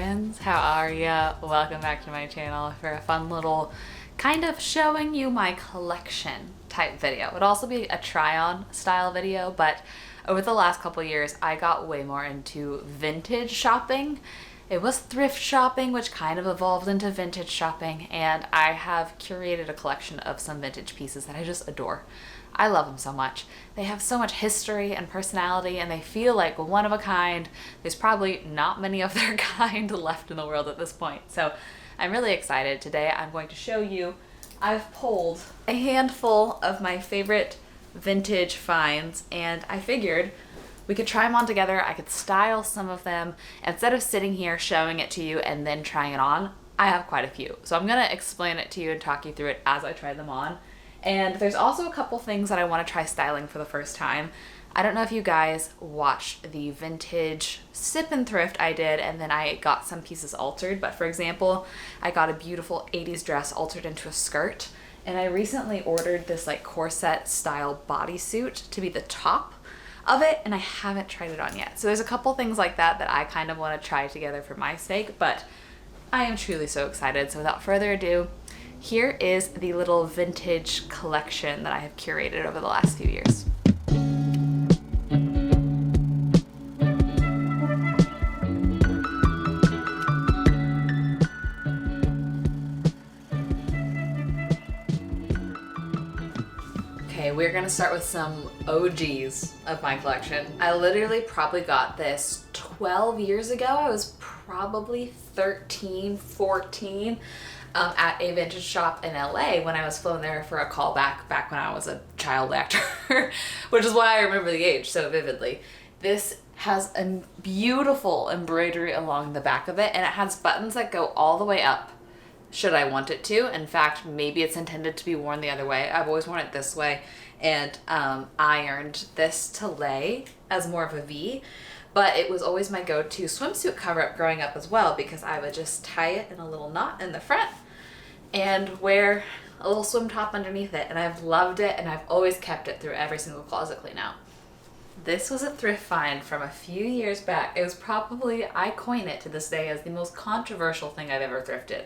friends, how are ya? Welcome back to my channel for a fun little kind of showing you my collection type video. It would also be a try-on style video, but over the last couple years I got way more into vintage shopping. It was thrift shopping, which kind of evolved into vintage shopping, and I have curated a collection of some vintage pieces that I just adore. I love them so much. They have so much history and personality, and they feel like one of a kind. There's probably not many of their kind left in the world at this point. So I'm really excited. Today I'm going to show you, I've pulled a handful of my favorite vintage finds, and I figured we could try them on together. I could style some of them. Instead of sitting here showing it to you and then trying it on, I have quite a few. So I'm gonna explain it to you and talk you through it as I try them on. And there's also a couple things that I want to try styling for the first time. I don't know if you guys watched the vintage sip and thrift I did, and then I got some pieces altered. But for example, I got a beautiful 80s dress altered into a skirt. And I recently ordered this like corset style bodysuit to be the top of it, and I haven't tried it on yet. So there's a couple things like that that I kind of want to try together for my sake, but I am truly so excited. So without further ado, here is the little vintage collection that I have curated over the last few years. Okay, we're gonna start with some OGs of my collection. I literally probably got this 12 years ago. I was probably 13, 14. At a vintage shop in LA when I was flown there for a callback back when I was a child actor, which is why I remember the age so vividly. This has a beautiful embroidery along the back of it, and it has buttons that go all the way up should I want it to. In fact, maybe it's intended to be worn the other way. I've always worn it this way, and ironed this to lay as more of a V. But it was always my go-to swimsuit cover-up growing up as well, because I would just tie it in a little knot in the front and wear a little swim top underneath it. And I've loved it, and I've always kept it through every single closet clean out. This was a thrift find from a few years back. It was probably, I coin it to this day as the most controversial thing I've ever thrifted.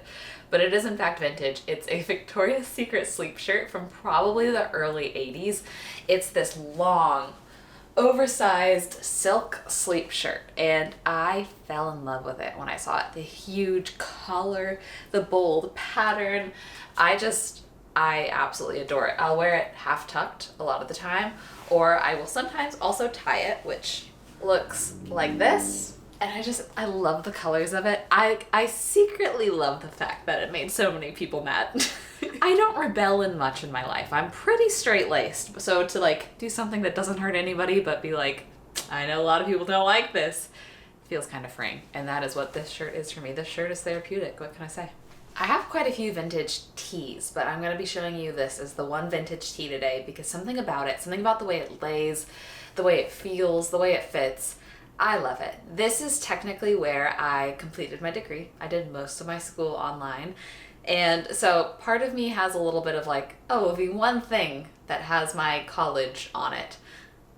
But it is in fact vintage. It's a Victoria's Secret sleep shirt from probably the early 80s. It's this long, oversized silk sleep shirt, and I fell in love with it when I saw it. The huge collar, the bold pattern, I absolutely adore it. I'll wear it half tucked a lot of the time, or I will sometimes also tie it, which looks like this. And I love the colors of it. I secretly love the fact that it made so many people mad. I don't rebel in much in my life. I'm pretty straight-laced. So to like do something that doesn't hurt anybody but be like, I know a lot of people don't like this, feels kind of freeing. And that is what this shirt is for me. This shirt is therapeutic. What can I say? I have quite a few vintage tees, but I'm going to be showing you this as the one vintage tee today because something about it, something about the way it lays, the way it feels, the way it fits, I love it. This is technically where I completed my degree. I did most of my school online. And so part of me has a little bit of like, oh, the one thing that has my college on it.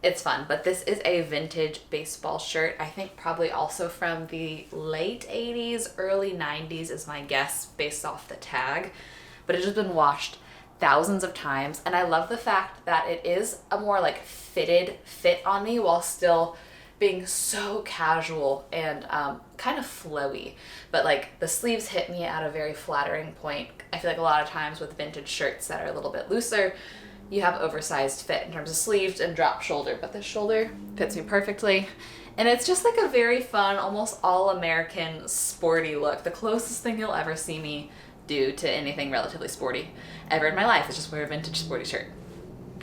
It's fun, but this is a vintage baseball shirt. I think probably also from the late 80s, early 90s is my guess based off the tag. But it has been washed thousands of times. And I love the fact that it is a more like fitted fit on me while still being so casual and kind of flowy, but like the sleeves hit me at a very flattering point. I feel like a lot of times with vintage shirts that are a little bit looser, you have oversized fit in terms of sleeves and drop shoulder, but this shoulder fits me perfectly. And it's just like a very fun, almost all-American sporty look. The closest thing you'll ever see me do to anything relatively sporty ever in my life is just wear a vintage sporty shirt.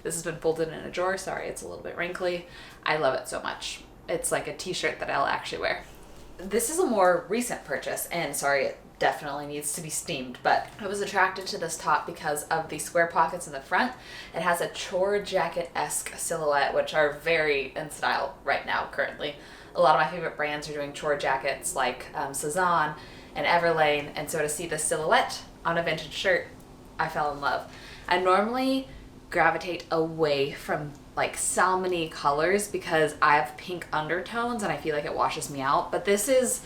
This has been folded in a drawer. Sorry, it's a little bit wrinkly. I love it so much. It's like a t-shirt that I'll actually wear. This is a more recent purchase, and sorry, it definitely needs to be steamed, but I was attracted to this top because of the square pockets in the front. It has a Chore jacket-esque silhouette, which are very in style right now currently. A lot of my favorite brands are doing Chore jackets like Suede and Everlane, and so to see the silhouette on a vintage shirt, I fell in love. I normally gravitate away from like salmony colors because I have pink undertones and I feel like it washes me out, but this is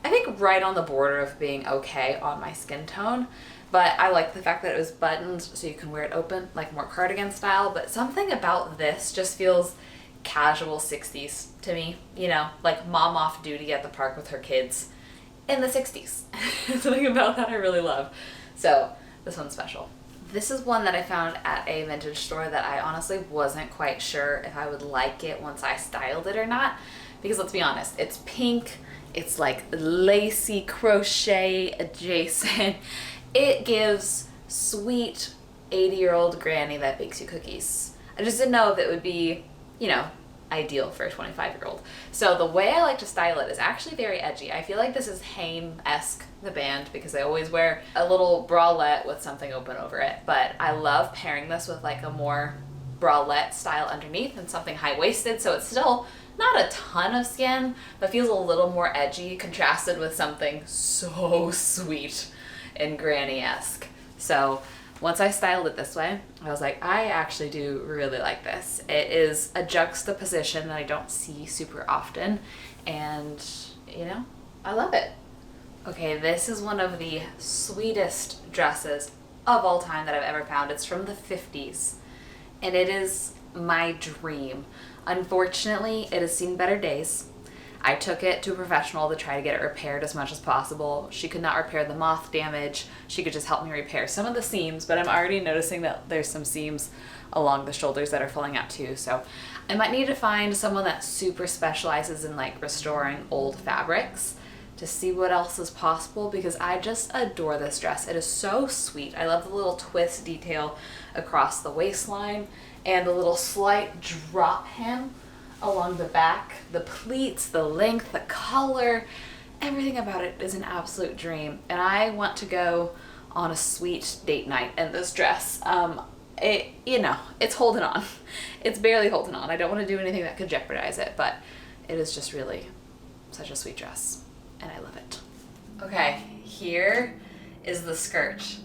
I think right on the border of being okay on my skin tone. But I like the fact that it was buttoned so you can wear it open, like more cardigan style. But something about this just feels casual 60s to me, you know, like mom off duty at the park with her kids in the 60s. Something about that I really love. So this one's special. This is one that I found at a vintage store that I honestly wasn't quite sure if I would like it once I styled it or not. Because let's be honest, it's pink, it's like lacy crochet adjacent. It gives sweet 80-year-old granny that bakes you cookies. I just didn't know if it would be, you know, ideal for a 25-year-old. So the way I like to style it is actually very edgy. I feel like this is Haim-esque, the band, because they always wear a little bralette with something open over it. But I love pairing this with like a more bralette style underneath and something high-waisted, so it's still not a ton of skin, but feels a little more edgy, contrasted with something so sweet and granny-esque. So once I styled it this way, I was like, I actually do really like this. It is a juxtaposition that I don't see super often, and you know, I love it. Okay, this is one of the sweetest dresses of all time that I've ever found. It's from the 50s, and it is my dream. Unfortunately, it has seen better days. I took it to a professional to try to get it repaired as much as possible. She could not repair the moth damage. She could just help me repair some of the seams, but I'm already noticing that there's some seams along the shoulders that are falling out too. So I might need to find someone that super specializes in like restoring old fabrics to see what else is possible, because I just adore this dress. It is so sweet. I love the little twist detail across the waistline and the little slight drop hem along the back, the pleats, the length, the color, everything about it is an absolute dream. And I want to go on a sweet date night in this dress. You know, it's holding on. It's barely holding on. I don't want to do anything that could jeopardize it, but it is just really such a sweet dress, and I love it. Okay, here is the skirt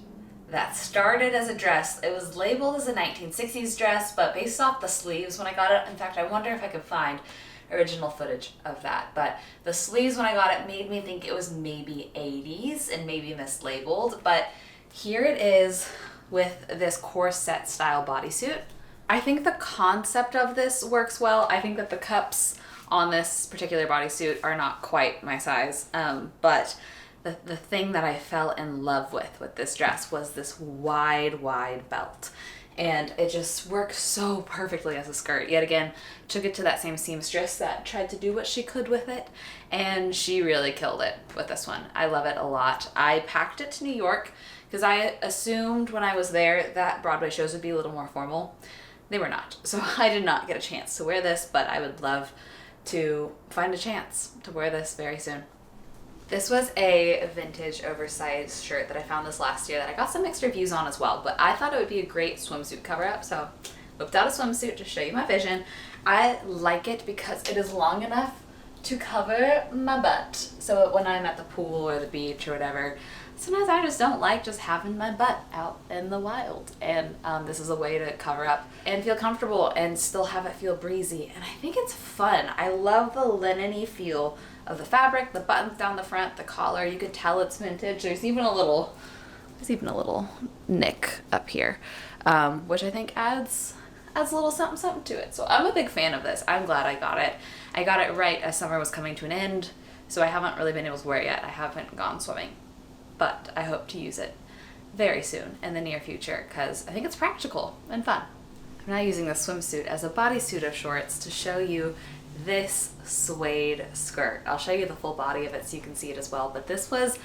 that started as a dress. It was labeled as a 1960s dress, but based off the sleeves when I got it, in fact, I wonder if I could find original footage of that, but the sleeves when I got it made me think it was maybe 80s and maybe mislabeled, but here it is with this corset style bodysuit. I think the concept of this works well. I think that the cups on this particular bodysuit are not quite my size, but the thing that I fell in love with this dress was this wide belt. And it just works so perfectly as a skirt. Yet again, took it to that same seamstress that tried to do what she could with it, and she really killed it with this one. I love it a lot. I packed it to New York because I assumed when I was there that Broadway shows would be a little more formal. They were not. So I did not get a chance to wear this, but I would love to find a chance to wear this very soon. This was a vintage oversized shirt that I found this last year that I got some mixed reviews on as well, but I thought it would be a great swimsuit cover-up, so whipped out a swimsuit to show you my vision. I like it because it is long enough to cover my butt, so when I'm at the pool or the beach or whatever, sometimes I just don't like just having my butt out in the wild, and this is a way to cover up and feel comfortable and still have it feel breezy, and I think it's fun. I love the linen-y feel of the fabric, the buttons down the front, the collar. You could tell it's vintage. There's even a little nick up here, which I think adds a little something to it. So I'm a big fan of this. I'm glad I got it. I got it right as summer was coming to an end, so I haven't really been able to wear it yet. I haven't gone swimming, but I hope to use it very soon in the near future because I think it's practical and fun. I'm now using this swimsuit as a bodysuit of shorts to show you this suede skirt. I'll show you the full body of it so you can see it as well, but this was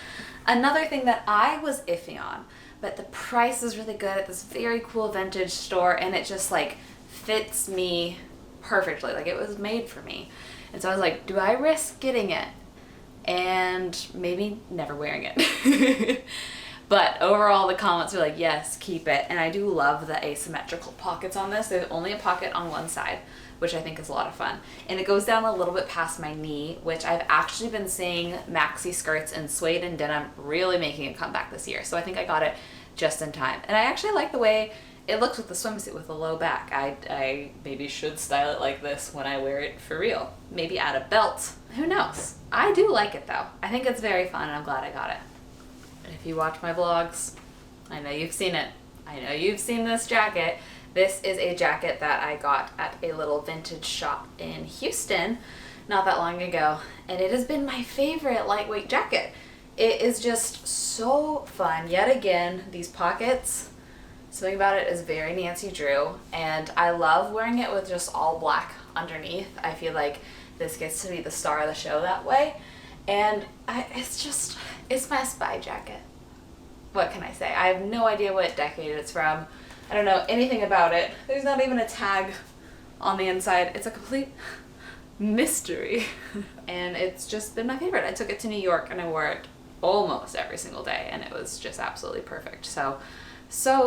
another thing that I was iffy on, but the price is really good at this very cool vintage store, and it just like fits me perfectly. Like it was made for me. And so I was like, do I risk getting it and maybe never wearing it? But overall the comments are like, yes, keep it. And I do love the asymmetrical pockets on this. There's only a pocket on one side, which I think is a lot of fun. And it goes down a little bit past my knee, which I've actually been seeing maxi skirts in suede and denim really making a comeback this year. So I think I got it just in time. And I actually like the way It looks with the swimsuit with a low back. I maybe should style it like this when I wear it for real. Maybe add a belt. Who knows? I do like it though. I think it's very fun and I'm glad I got it. And if you watch my vlogs, I know you've seen it. I know you've seen this jacket. This is a jacket that I got at a little vintage shop in Houston not that long ago, and it has been my favorite lightweight jacket. It is just so fun. Yet again, these pockets, something about it is very Nancy Drew, and I love wearing it with just all black underneath. I feel like this gets to be the star of the show that way, and it's my spy jacket. What can I say? I have no idea what decade it's from. I don't know anything about it. There's not even a tag on the inside. It's a complete mystery. And it's just been my favorite. I took it to New York and I wore it almost every single day and it was just absolutely perfect. So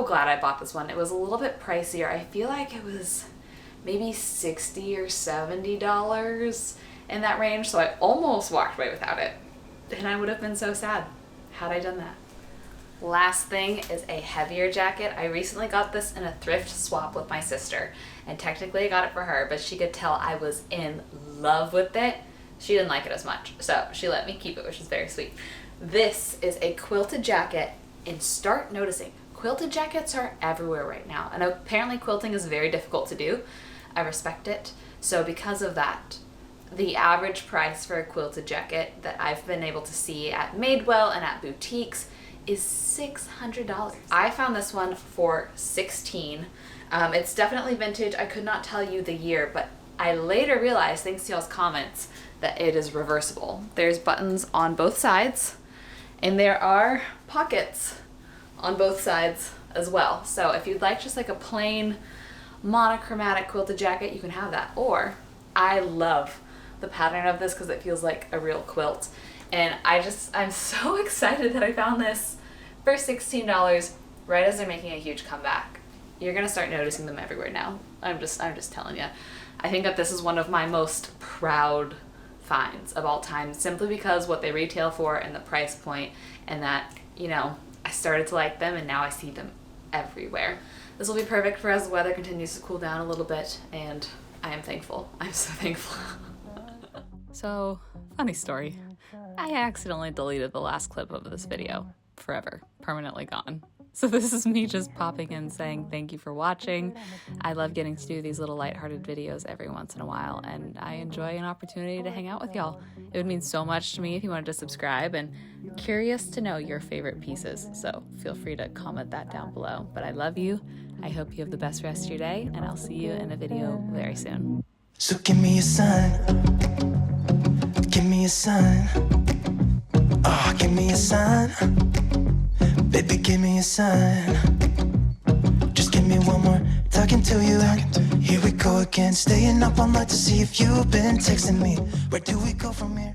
glad I bought this one. It was a little bit pricier. I feel like it was maybe $60 or $70 in that range, so I almost walked away without it. And I would have been so sad had I done that. Last thing is a heavier jacket. I recently got this in a thrift swap with my sister, and technically I got it for her, but she could tell I was in love with it. She didn't like it as much, so she let me keep it, which is very sweet. This is a quilted jacket, and start noticing, quilted jackets are everywhere right now, and apparently quilting is very difficult to do. I respect it. So because of that, the average price for a quilted jacket that I've been able to see at Madewell and at boutiques is $600. I found this one for $16. It's definitely vintage. I could not tell you the year, but I later realized, thanks to y'all's comments, that it is reversible. There's buttons on both sides, and there are pockets on both sides as well. So if you'd like just like a plain monochromatic quilted jacket, you can have that. Or I love the pattern of this because it feels like a real quilt. And I'm so excited that I found this for $16 right as they're making a huge comeback. You're gonna start noticing them everywhere now. I'm just telling you. I think that this is one of my most proud finds of all time, simply because what they retail for and the price point, and that, you know, I started to like them and now I see them everywhere. This will be perfect for as the weather continues to cool down a little bit, and I am thankful. I'm so thankful. So, funny story. I accidentally deleted the last clip of this video. Forever. Permanently gone. So this is me just popping in saying thank you for watching. I love getting to do these little lighthearted videos every once in a while, and I enjoy an opportunity to hang out with y'all. It would mean so much to me if you wanted to subscribe, and curious to know your favorite pieces, so feel free to comment that down below. But I love you. I hope you have the best rest of your day, and I'll see you in a video very soon. So give me a sign. Give me a sign. Oh, give me a sign. Baby, give me a sign. Just give me one more talking to you. Here we go again, staying up all night to see if you've been texting me. Where do we go from here?